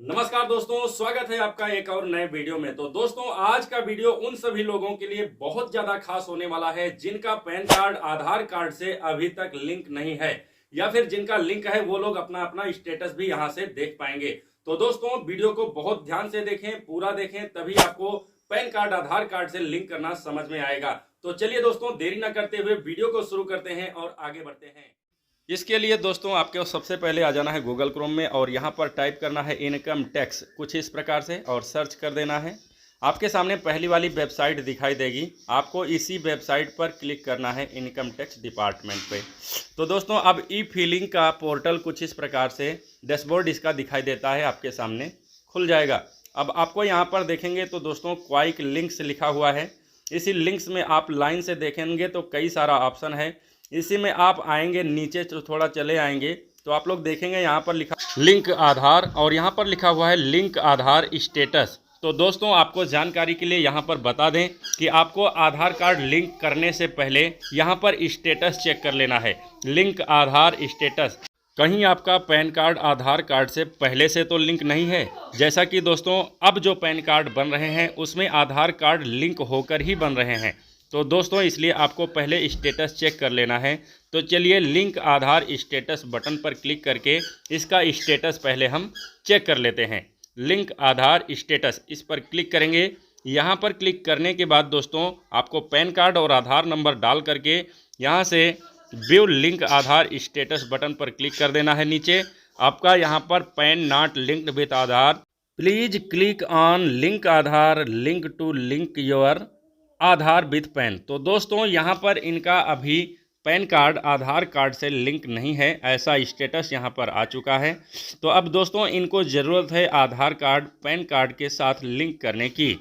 नमस्कार दोस्तों, स्वागत है आपका एक और नए वीडियो में। तो दोस्तों, आज का वीडियो उन सभी लोगों के लिए बहुत ज्यादा खास होने वाला है जिनका पैन कार्ड आधार कार्ड से अभी तक लिंक नहीं है, या फिर जिनका लिंक है वो लोग अपना अपना स्टेटस भी यहां से देख पाएंगे। तो दोस्तों, वीडियो को बहुत ध्यान से देखें, पूरा देखें, तभी आपको पैन कार्ड आधार कार्ड से लिंक करना समझ में आएगा। तो चलिए दोस्तों, देरी न करते हुए वीडियो को शुरू करते हैं और आगे बढ़ते हैं। इसके लिए दोस्तों आपको सबसे पहले आ जाना है गूगल क्रोम में और यहाँ पर टाइप करना है इनकम टैक्स कुछ इस प्रकार से और सर्च कर देना है। आपके सामने पहली वाली वेबसाइट दिखाई देगी, आपको इसी वेबसाइट पर क्लिक करना है इनकम टैक्स डिपार्टमेंट पे। तो दोस्तों, अब ई फिलिंग का पोर्टल कुछ इस प्रकार से डैशबोर्ड इसका दिखाई देता है, आपके सामने खुल जाएगा। अब आपको यहाँ पर देखेंगे तो दोस्तों क्वाइक लिंक्स लिखा हुआ है। इसी लिंक्स में आप लाइन से देखेंगे तो कई सारा ऑप्शन है। इसी में आप आएंगे नीचे, तो थोड़ा चले आएंगे तो आप लोग देखेंगे यहाँ पर लिखा लिंक आधार और यहाँ पर लिखा हुआ है लिंक आधार स्टेटस। तो दोस्तों, आपको जानकारी के लिए यहाँ पर बता दें कि आपको आधार कार्ड लिंक करने से पहले यहाँ पर स्टेटस चेक कर लेना है, लिंक आधार स्टेटस। कहीं आपका पैन कार्ड आधार कार्ड से पहले से तो लिंक नहीं है, जैसा कि दोस्तों अब जो पैन कार्ड बन रहे हैं उसमें आधार कार्ड लिंक होकर ही बन रहे हैं। तो दोस्तों, इसलिए आपको पहले स्टेटस चेक कर लेना है। तो चलिए लिंक आधार स्टेटस बटन पर क्लिक करके इसका स्टेटस पहले हम चेक कर लेते हैं। लिंक आधार स्टेटस, इस पर क्लिक करेंगे। यहाँ पर क्लिक करने के बाद दोस्तों आपको पैन कार्ड और आधार नंबर डाल करके यहाँ से view link Aadhaar status button पर क्लिक कर देना है। नीचे आपका यहाँ पर PAN not linked with Aadhaar, please click on link Aadhaar link to link your Aadhaar with PAN. तो दोस्तों, यहाँ पर इनका अभी पैन कार्ड आधार कार्ड से लिंक नहीं है, ऐसा स्टेटस यहाँ पर आ चुका है। तो अब दोस्तों, इनको ज़रूरत है आधार कार्ड पैन कार्ड के साथ लिंक करने की।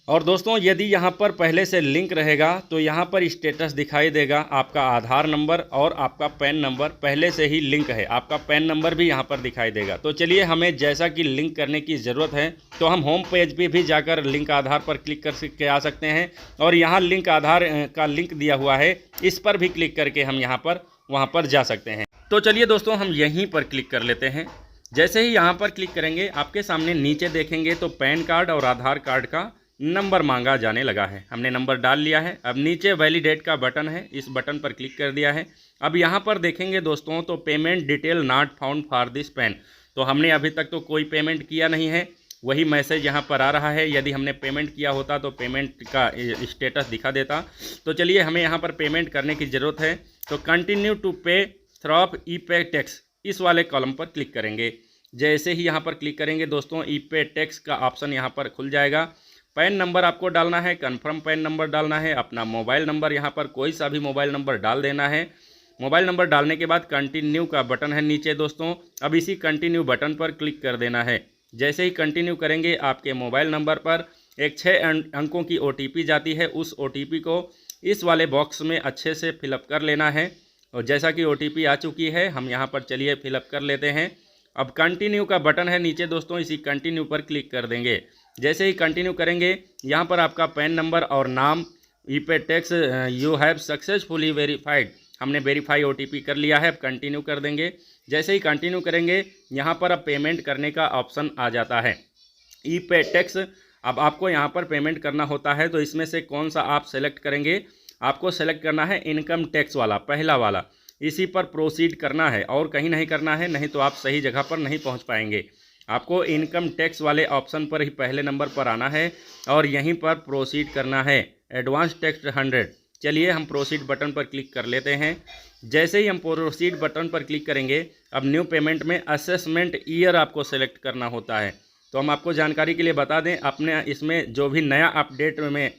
और दोस्तों, यदि यहाँ पर पहले से लिंक रहेगा तो यहाँ पर स्टेटस दिखाई देगा, आपका आधार नंबर और आपका पैन नंबर पहले से ही लिंक है, आपका पैन नंबर भी यहाँ पर दिखाई देगा। तो चलिए, हमें जैसा कि लिंक करने की ज़रूरत है तो हम होम पेज पे भी जाकर लिंक आधार पर क्लिक करके आ सकते हैं और यहाँ लिंक आधार का लिंक दिया हुआ है, इस पर भी क्लिक करके हम यहाँ पर वहाँ पर जा सकते हैं। तो चलिए दोस्तों, हम यहीं पर क्लिक कर लेते हैं। जैसे ही यहाँ पर क्लिक करेंगे, आपके सामने नीचे देखेंगे तो पैन कार्ड और आधार कार्ड का नंबर मांगा जाने लगा है। हमने नंबर डाल लिया है। अब नीचे वैलिडेट का बटन है, इस बटन पर क्लिक कर दिया है। अब यहाँ पर देखेंगे दोस्तों तो payment detail not found for this pan, तो हमने अभी तक तो कोई पेमेंट किया नहीं है, वही मैसेज यहाँ पर आ रहा है। यदि हमने पेमेंट किया होता तो पेमेंट का स्टेटस दिखा देता। तो चलिए, हमें यहाँ पर पेमेंट करने की ज़रूरत है, तो कंटिन्यू टू पे थ्रू ई पे टैक्स, इस वाले कॉलम पर क्लिक करेंगे। जैसे ही यहाँ पर क्लिक करेंगे दोस्तों, ई पे टैक्स का ऑप्शन यहाँ पर खुल जाएगा। पैन नंबर आपको डालना है, कन्फर्म पैन नंबर डालना है, अपना मोबाइल नंबर यहाँ पर कोई सा भी मोबाइल नंबर डाल देना है। मोबाइल नंबर डालने के बाद कंटिन्यू का बटन है नीचे दोस्तों, अब इसी कंटिन्यू बटन पर क्लिक कर देना है। जैसे ही कंटिन्यू करेंगे, आपके मोबाइल नंबर पर एक 6 अंकों की OTP जाती है, उस OTP को इस वाले बॉक्स में अच्छे से फिलअप कर लेना है। और जैसा कि OTP आ चुकी है, हम यहाँ पर चलिए फिलअप कर लेते हैं। अब कंटिन्यू का बटन है नीचे दोस्तों, इसी कंटिन्यू पर क्लिक कर देंगे। जैसे ही कंटिन्यू करेंगे, यहाँ पर आपका पैन नंबर और नाम, ई पे tax you have successfully verified, हमने वेरीफाई OTP कर लिया है। अब कंटिन्यू कर देंगे। जैसे ही कंटिन्यू करेंगे, यहाँ पर अब पेमेंट करने का ऑप्शन आ जाता है, ई पे टैक्स। अब आपको यहाँ पर पेमेंट करना होता है, तो इसमें से कौन सा आप सेलेक्ट करेंगे? आपको सेलेक्ट करना है इनकम टैक्स वाला, पहला वाला, इसी पर प्रोसीड करना है और कहीं नहीं करना है, नहीं तो आप सही जगह पर नहीं पहुँच पाएंगे। आपको इनकम टैक्स वाले ऑप्शन पर ही पहले नंबर पर आना है और यहीं पर प्रोसीड करना है, एडवांस टैक्स 100। चलिए, हम प्रोसीड बटन पर क्लिक कर लेते हैं। जैसे ही हम प्रोसीड बटन पर क्लिक करेंगे, अब न्यू पेमेंट में असेसमेंट ईयर आपको सेलेक्ट करना होता है। तो हम आपको जानकारी के लिए बता दें, अपने इसमें जो भी नया अपडेट में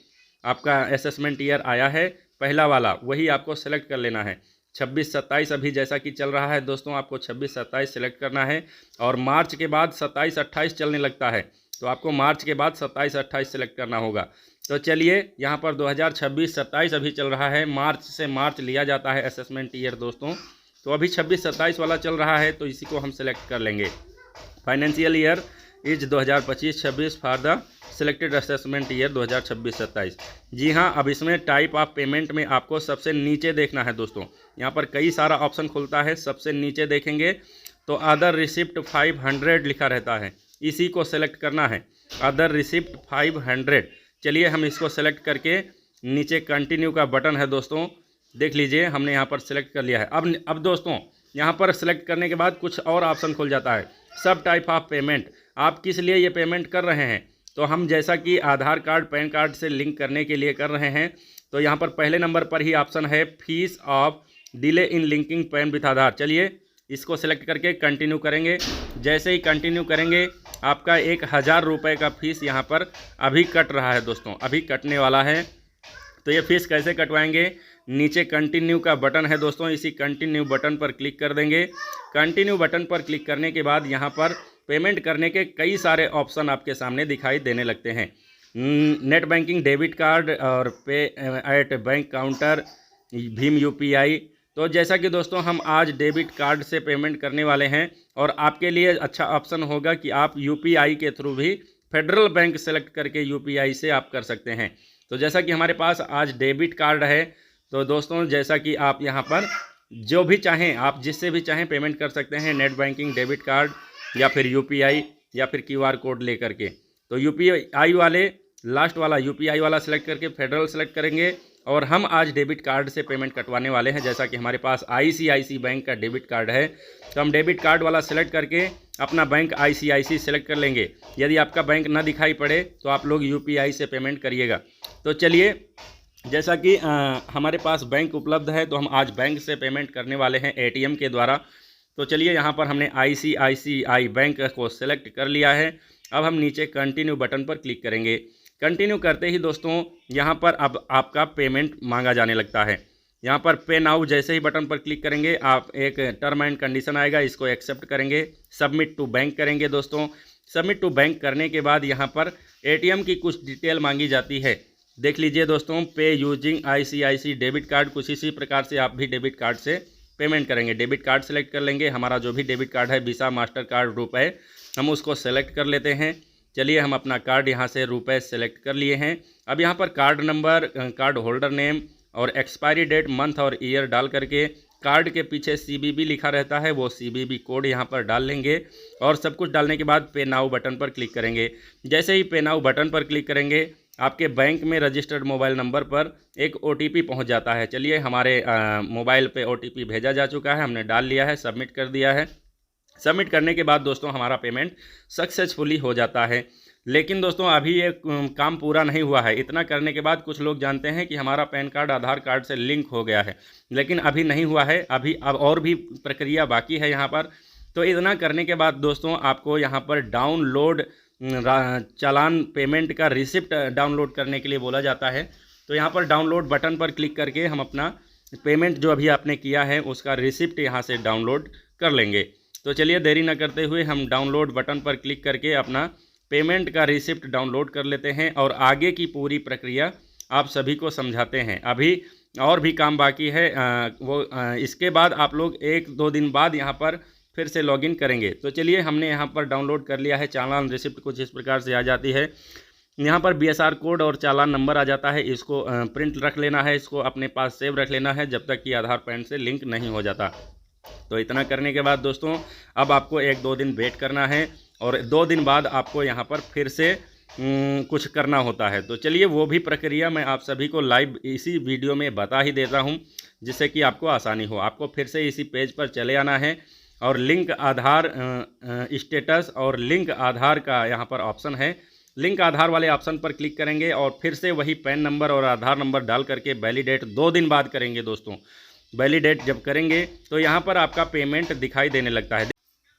आपका असेसमेंट ईयर आया है, पहला वाला, वही आपको सेलेक्ट कर लेना है। 26-27 अभी जैसा कि चल रहा है दोस्तों, आपको 26-27 सेलेक्ट करना है और मार्च के बाद 27-28 चलने लगता है, तो आपको मार्च के बाद 27-28 सेलेक्ट करना होगा। तो चलिए, यहाँ पर 2026-27 अभी चल रहा है, मार्च से मार्च लिया जाता है असेसमेंट ईयर दोस्तों। तो अभी 26-27 वाला चल रहा है, तो इसी को हम सेलेक्ट कर लेंगे। Financial year is 2025-26 for the selected assessment year 2026-27। जी हाँ, अब इसमें टाइप ऑफ पेमेंट में आपको सबसे नीचे देखना है दोस्तों। यहाँ पर कई सारा ऑप्शन खुलता है, सबसे नीचे देखेंगे तो अदर रिसिप्ट 500 लिखा रहता है। इसी को सेलेक्ट करना है। अदर रिसिप्ट 500, चलिए हम इसको सेलेक्ट करके नीचे कंटिन्यू का बटन है दोस्तों, देख लीजिए हमने यहाँ पर सेलेक्ट कर लिया है। अब दोस्तों यहाँ पर सेलेक्ट करने के बाद कुछ और ऑप्शन खुल जाता है, सब टाइप ऑफ पेमेंट। आप किस लिए ये पेमेंट कर रहे हैं, तो हम जैसा कि आधार कार्ड पैन कार्ड से लिंक करने के लिए कर रहे हैं, तो यहाँ पर पहले नंबर पर ही ऑप्शन है fees of delay in linking PAN with Aadhaar. चलिए इसको सेलेक्ट करके कंटिन्यू करेंगे। जैसे ही कंटिन्यू करेंगे आपका 1000 रुपये का फीस यहाँ पर अभी कट रहा है दोस्तों, अभी कटने वाला है। तो ये फीस कैसे कटवाएंगे, नीचे कंटिन्यू का बटन है दोस्तों, इसी कंटिन्यू बटन पर क्लिक कर देंगे। कंटिन्यू बटन पर क्लिक करने के बाद यहाँ पर पेमेंट करने के कई सारे ऑप्शन आपके सामने दिखाई देने लगते हैं। नेट बैंकिंग, डेबिट कार्ड और पे at bank counter, Bhim UPI. तो जैसा कि दोस्तों हम आज डेबिट कार्ड से पेमेंट करने वाले हैं और आपके लिए अच्छा ऑप्शन होगा कि आप यूपीआई के थ्रू भी फेडरल बैंक सेलेक्ट करके यूपीआई से आप कर सकते हैं। तो जैसा कि हमारे पास आज डेबिट कार्ड है, तो दोस्तों जैसा कि आप यहाँ पर जो भी चाहें, आप जिससे भी चाहें पेमेंट कर सकते हैं, नेट बैंकिंग, डेबिट कार्ड या फिर यूपीआई या फिर क्यूआर कोड ले करके। तो यूपीआई वाले लास्ट वाला यूपीआई वाला सेलेक्ट करके फेडरल सेलेक्ट करेंगे और हम आज डेबिट कार्ड से पेमेंट कटवाने वाले हैं। जैसा कि हमारे पास आईसीआईसी बैंक का डेबिट कार्ड है, तो हम डेबिट कार्ड वाला सेलेक्ट करके अपना बैंक आईसीआईसी सेलेक्ट कर लेंगे। यदि आपका बैंक ना दिखाई पड़े तो आप लोग यूपीआई से पेमेंट करिएगा। तो चलिए जैसा कि हमारे पास बैंक उपलब्ध है, तो हम आज बैंक से पेमेंट करने वाले हैं एटीएम के द्वारा। तो चलिए यहाँ पर हमने आईसीआईसीआई बैंक को सेलेक्ट कर लिया है। अब हम नीचे कंटिन्यू बटन पर क्लिक करेंगे। कंटिन्यू करते ही दोस्तों यहाँ पर अब आपका पेमेंट मांगा जाने लगता है। यहाँ पर पे नाउ जैसे ही बटन पर क्लिक करेंगे आप एक टर्म एंड कंडीशन आएगा, इसको एक्सेप्ट करेंगे, सबमिट टू बैंक करेंगे दोस्तों। सबमिट टू बैंक करने के बाद यहाँ पर एटीएम की कुछ डिटेल मांगी जाती है, देख लीजिए दोस्तों। पे यूजिंग आईसीआईसी डेबिट कार्ड, कुछ इसी प्रकार से आप भी डेबिट कार्ड से पेमेंट करेंगे। डेबिट कार्ड सेलेक्ट कर लेंगे। हमारा जो भी डेबिट कार्ड है, वीसा, मास्टर कार्ड, रुपए, हम उसको सेलेक्ट कर लेते हैं। चलिए हम अपना कार्ड यहाँ से रुपए सेलेक्ट कर लिए हैं। अब यहाँ पर card number, card holder name और एक्सपायरी डेट, मंथ और ईयर डाल करके कार्ड के पीछे CVV लिखा रहता है, वो CVV कोड यहाँ पर डाल लेंगे और सब कुछ डालने के बाद पे नाउ बटन पर क्लिक करेंगे। जैसे ही पे नाउ बटन पर क्लिक करेंगे आपके बैंक में रजिस्टर्ड मोबाइल नंबर पर एक OTP पहुँच जाता है। चलिए हमारे मोबाइल पे OTP भेजा जा चुका है, हमने डाल लिया है, सबमिट कर दिया है। सबमिट करने के बाद दोस्तों हमारा पेमेंट सक्सेसफुली हो जाता है। लेकिन दोस्तों अभी ये काम पूरा नहीं हुआ है। इतना करने के बाद कुछ लोग जानते हैं कि हमारा पैन कार्ड आधार कार्ड से लिंक हो गया है, लेकिन अभी नहीं हुआ है। अब और भी प्रक्रिया बाकी है यहाँ पर। तो इतना करने के बाद दोस्तों आपको यहाँ पर डाउनलोड चालान पेमेंट का रिसिप्ट डाउनलोड करने के लिए बोला जाता है। तो यहाँ पर डाउनलोड बटन पर क्लिक करके हम अपना पेमेंट जो अभी आपने किया है उसका रिसिप्ट यहाँ से डाउनलोड कर लेंगे। तो चलिए देरी न करते हुए हम डाउनलोड बटन पर क्लिक करके अपना पेमेंट का रिसिप्ट डाउनलोड कर लेते हैं और आगे की पूरी प्रक्रिया आप सभी को समझाते हैं। अभी और भी काम बाकी है, इसके बाद आप लोग 1-2 दिन बाद यहाँ पर फिर से लॉगिन करेंगे। तो चलिए हमने यहाँ पर डाउनलोड कर लिया है। चालान रिसिप्ट कुछ इस प्रकार से आ जाती है। यहाँ पर BSR कोड और चालान नंबर आ जाता है, इसको प्रिंट रख लेना है, इसको अपने पास सेव रख लेना है जब तक कि आधार पैन से लिंक नहीं हो जाता। तो इतना करने के बाद दोस्तों अब आपको 1-2 दिन वेट करना है और 2 दिन बाद आपको यहाँ पर फिर से कुछ करना होता है। तो चलिए वो भी प्रक्रिया मैं आप सभी को लाइव इसी वीडियो में बता ही देता हूँ, जिससे कि आपको आसानी हो। आपको फिर से इसी पेज पर चले आना है और लिंक आधार स्टेटस और लिंक आधार का यहाँ पर ऑप्शन है। लिंक आधार वाले ऑप्शन पर क्लिक करेंगे और फिर से वही पैन नंबर और आधार नंबर डाल करके वैलिडेट 2 दिन बाद करेंगे दोस्तों। वैलिडेट जब करेंगे तो यहाँ पर आपका पेमेंट दिखाई देने लगता है।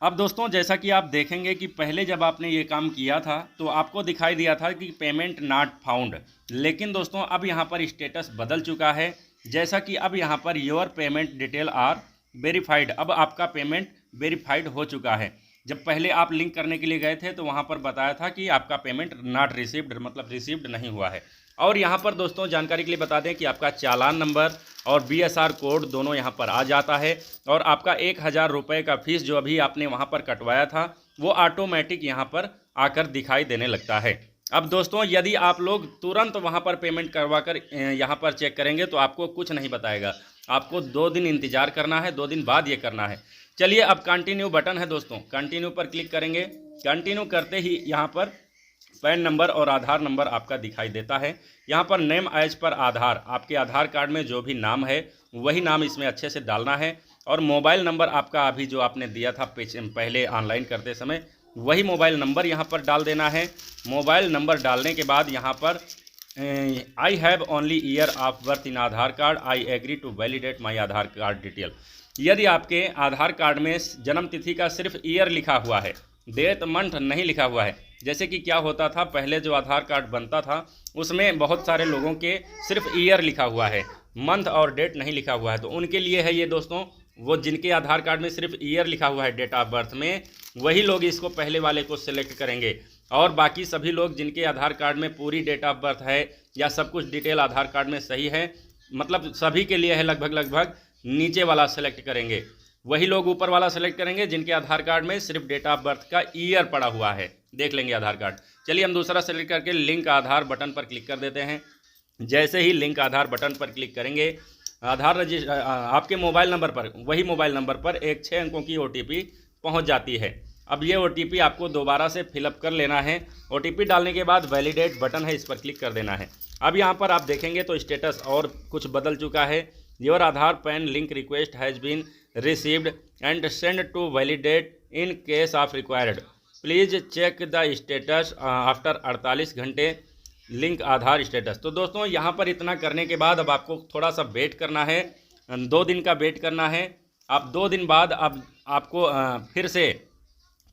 अब दोस्तों जैसा कि आप देखेंगे कि पहले जब आपने ये काम किया था तो आपको दिखाई दिया था कि पेमेंट नॉट फाउंड, लेकिन दोस्तों अब यहाँ पर स्टेटस बदल चुका है। जैसा कि अब यहाँ पर your payment detail are verified, अब आपका पेमेंट वेरीफाइड हो चुका है। जब पहले आप लिंक करने के लिए गए थे तो वहाँ पर बताया था कि आपका पेमेंट नॉट रिसीव्ड, मतलब रिसीव्ड नहीं हुआ है। और यहाँ पर दोस्तों जानकारी के लिए बता दें कि आपका चालान नंबर और BSR कोड दोनों यहाँ पर आ जाता है और आपका 1000 रुपये का फीस जो अभी आपने वहाँ पर कटवाया था वो ऑटोमेटिक यहाँ पर आकर दिखाई देने लगता है। अब दोस्तों यदि आप लोग तुरंत वहाँ पर पेमेंट करवा कर यहाँ पर चेक करेंगे तो आपको कुछ नहीं बताएगा, आपको 2 दिन इंतज़ार करना है, 2 दिन बाद ये करना है। चलिए अब कंटिन्यू बटन है दोस्तों, कंटिन्यू पर क्लिक करेंगे। कंटिन्यू करते ही यहाँ पर पैन नंबर और आधार नंबर आपका दिखाई देता है। यहाँ पर नेम एज पर आधार, आपके आधार कार्ड में जो भी नाम है वही नाम इसमें अच्छे से डालना है। और मोबाइल नंबर आपका अभी जो आपने दिया था पहले ऑनलाइन करते समय, वही मोबाइल नंबर यहाँ पर डाल देना है। मोबाइल नंबर डालने के बाद यहाँ पर I have only year of birth in Aadhaar card, I agree to validate my Aadhaar card detail. यदि आपके आधार कार्ड में जन्म तिथि का सिर्फ ईयर लिखा हुआ है, डेट मंथ नहीं लिखा हुआ है, जैसे कि क्या होता था पहले जो आधार कार्ड बनता था उसमें बहुत सारे लोगों के सिर्फ ईयर लिखा हुआ है, मंथ और डेट नहीं लिखा हुआ है, तो उनके लिए है ये दोस्तों। वो जिनके आधार कार्ड में सिर्फ ईयर लिखा हुआ है डेट ऑफ बर्थ में, वही लोग इसको पहले वाले को सिलेक्ट करेंगे। और बाकी सभी लोग जिनके आधार कार्ड में पूरी डेट ऑफ बर्थ है या सब कुछ डिटेल आधार कार्ड में सही है, मतलब सभी के लिए है लगभग नीचे वाला सेलेक्ट करेंगे। वही लोग ऊपर वाला सेलेक्ट करेंगे जिनके आधार कार्ड में सिर्फ डेट ऑफ बर्थ का ईयर पड़ा हुआ है। देख लेंगे आधार कार्ड। चलिए हम दूसरा सेलेक्ट करके लिंक आधार बटन पर क्लिक कर देते हैं। जैसे ही लिंक आधार बटन पर क्लिक करेंगे, आधार आपके मोबाइल नंबर पर, वही मोबाइल नंबर पर एक 6 अंकों की OTP पहुंच जाती है। अब ये OTP आपको दोबारा से फिलअप कर लेना है। OTP डालने के बाद वैलिडेट बटन है, इस पर क्लिक कर देना है। अब यहाँ पर आप देखेंगे तो स्टेटस और कुछ बदल चुका है। Your Aadhaar PAN link request has been received and send to validate in case of required, please check the status after 48 घंटे लिंक आधार स्टेटस। तो दोस्तों यहाँ पर इतना करने के बाद अब आपको थोड़ा सा वेट करना है, 2 दिन का वेट करना है। अब 2 दिन बाद अब आपको फिर से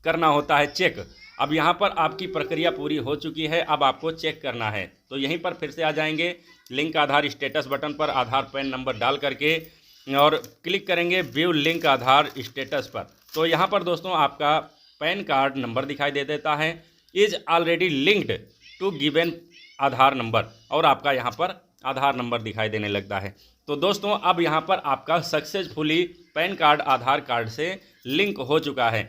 करना होता है चेक। अब यहाँ पर आपकी प्रक्रिया पूरी हो चुकी है, अब आपको चेक करना है। तो यहीं पर फिर से आ जाएंगे लिंक आधार स्टेटस बटन पर, आधार पैन नंबर डाल करके और क्लिक करेंगे व्यू लिंक आधार स्टेटस पर। तो यहाँ पर दोस्तों आपका पैन कार्ड नंबर दिखाई दे देता है, is already linked to given Aadhaar number, और आपका यहाँ पर आधार नंबर दिखाई देने लगता है। तो दोस्तों अब यहाँ पर आपका successfully pan card Aadhaar card से लिंक हो चुका है।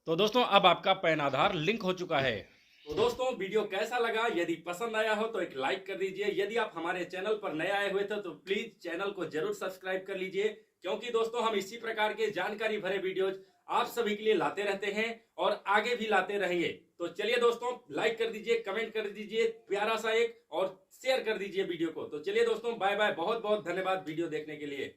तो दोस्तों अब आपका पैन आधार लिंक हो चुका है। तो दोस्तों वीडियो कैसा लगा? यदि पसंद आया हो तो एक लाइक कर दीजिए। यदि आप हमारे चैनल पर नए आए हुए थे तो प्लीज चैनल को जरूर सब्सक्राइब कर लीजिए, क्योंकि दोस्तों हम इसी प्रकार के जानकारी भरे वीडियोज आप सभी के लिए लाते रहते हैं और आगे भी लाते रहेंगे। तो चलिए दोस्तों लाइक कर दीजिए, कमेंट कर दीजिए प्यारा सा एक, और शेयर कर दीजिए वीडियो को। तो चलिए दोस्तों बाय बाय, बहुत बहुत धन्यवाद वीडियो देखने के लिए।